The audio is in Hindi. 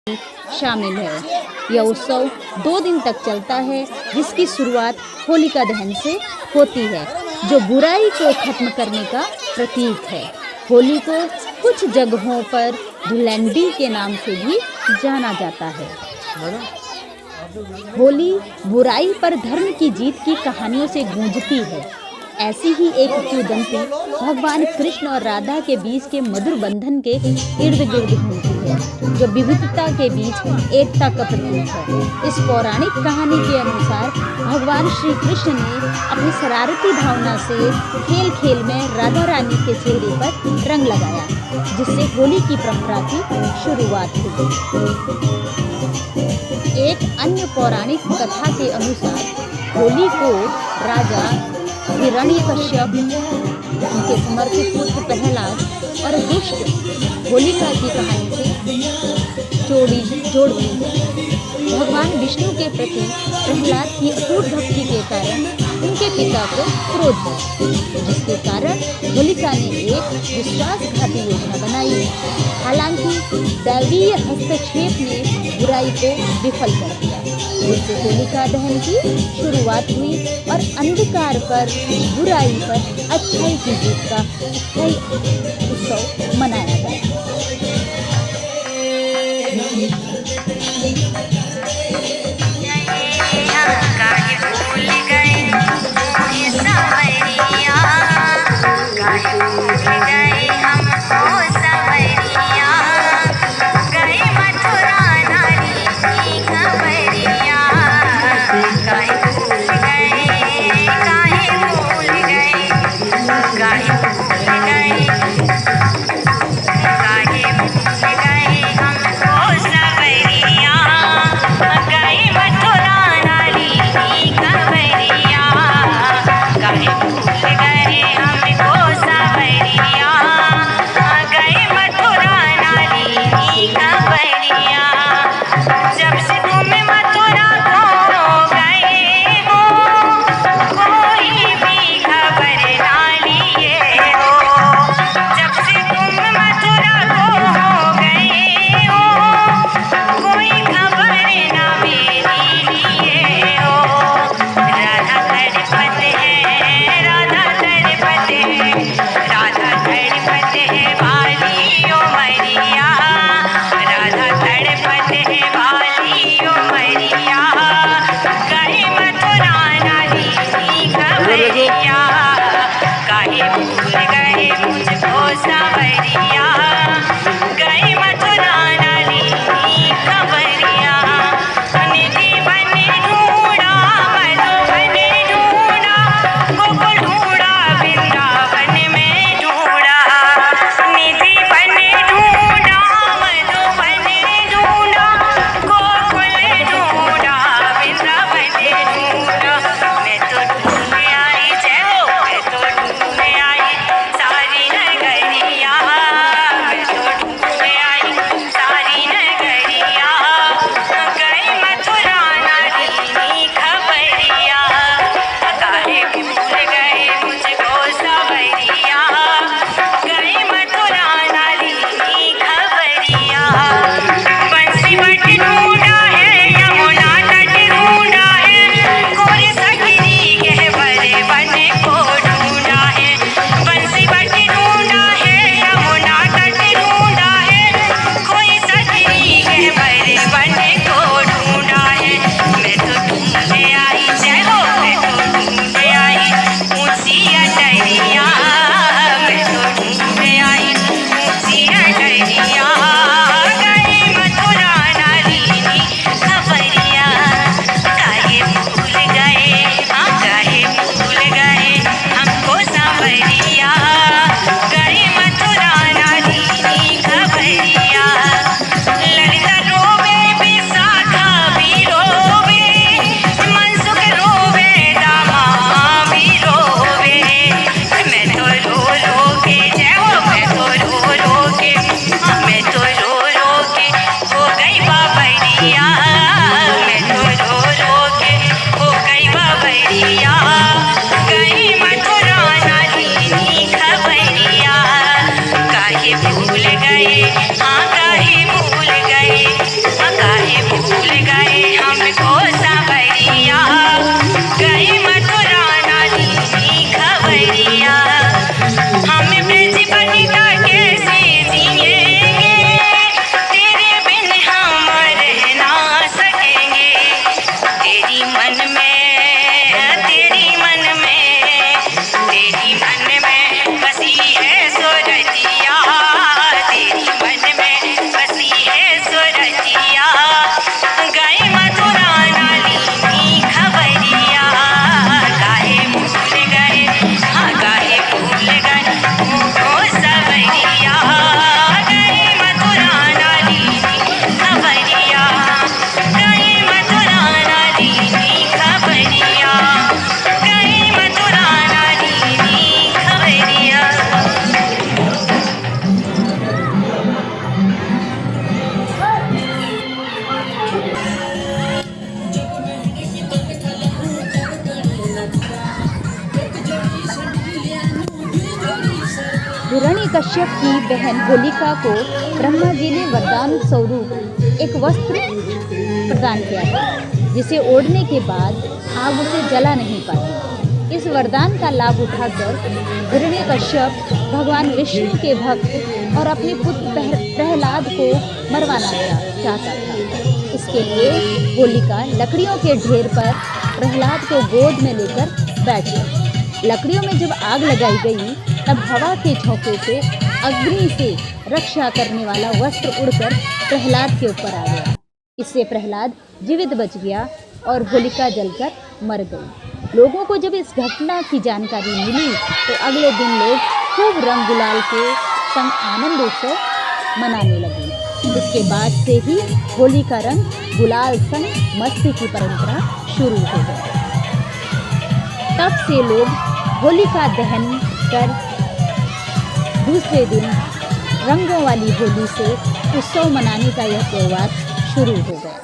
शामिल है। यह उत्सव 2 दिन तक चलता है, जिसकी शुरुआत होलिका दहन से होती है, जो बुराई को खत्म करने का प्रतीक है। होली को कुछ जगहों पर धुलंडी के नाम से भी जाना जाता है। होली बुराई पर धर्म की जीत की कहानियों से गूंजती है। ऐसी ही एक किंवदंती भगवान कृष्ण और राधा के बीच के मधुर बंधन के इर्द गिर्द घूमती है, जो विविधता के बीच एकता का प्रतीक है। इस पौराणिक कहानी के अनुसार भगवान श्री कृष्ण ने अपनी शरारती भावना से खेल खेल में राधा रानी के चेहरे पर रंग लगाया, जिससे होली की परंपरा की शुरुआत हुई। एक अन्य पौराणिक कथा के अनुसार होली को राजा हिरण्यकश्यप, उनके समर्पित पुत्र प्रहलाद और दुष्ट होलिका की कहानी से जोड़ती है। भगवान विष्णु के प्रति प्रहलाद की अटूट भक्ति के कारण उनके पिता को क्रोध हुआ, जिसके कारण होलिका ने एक विश्वासघाती योजना बनाई। हालांकि दैवीय हस्तक्षेप ने बुराई को विफल कर दिया, जिससे होलिका दहन की शुरुआत हुई और अंधकार पर बुराई पर अच्छाई की जीत का स्थायी उत्सव मनाया गया। भूल गए, हाँ काहे भूल गए। काहे भूल गए हमको सांवरिया, गए मथुरा ना ली खबरिया। हम ब्रज बनिता कैसे जिएंगे, तेरे बिन हम रह ना सकेंगे। तेरी मन में, तेरी मन में, तेरी मन में बसी है सुरतिया, तेरी मन में बसी है सुरतिया। गए मथुरा ना ली खबरिया, काहे भूल गए, हाँ काहे भूल गए ओ सवरिया। गए मथुरा ना ली खबरिया, गए मथुरा ना ली खबरिया, गए मथुरा ना ली खबरिया। हिरण्यकश्यप की बहन होलिका को ब्रह्मा जी ने वरदान स्वरूप एक वस्त्र प्रदान किया था, जिसे ओढ़ने के बाद आग उसे जला नहीं पाती। इस वरदान का लाभ उठाकर हिरण्यकश्यप भगवान विष्णु के भक्त और अपने पुत्र प्रहलाद को मरवाना चाहता था। इसके लिए होलिका लकड़ियों के ढेर पर प्रहलाद को गोद में लेकर बैठ गई। लकड़ियों में जब आग लगाई गई तब हवा के झोंके से अग्नि से रक्षा करने वाला वस्त्र उड़कर प्रहलाद के ऊपर आ गया। इससे प्रहलाद जीवित बच गया और होलिका जलकर मर गई। लोगों को जब इस घटना की जानकारी मिली तो अगले दिन लोग खूब रंग गुलाल के संग आनंद उत्सव मनाने लगे। इसके बाद से ही होली का रंग गुलाल संग मस्ती की परंपरा शुरू हो गई। तब से लोग होलिका दहन कर दूसरे दिन रंगों वाली होली से उत्सव मनाने का यह त्यौहार शुरू हो गया।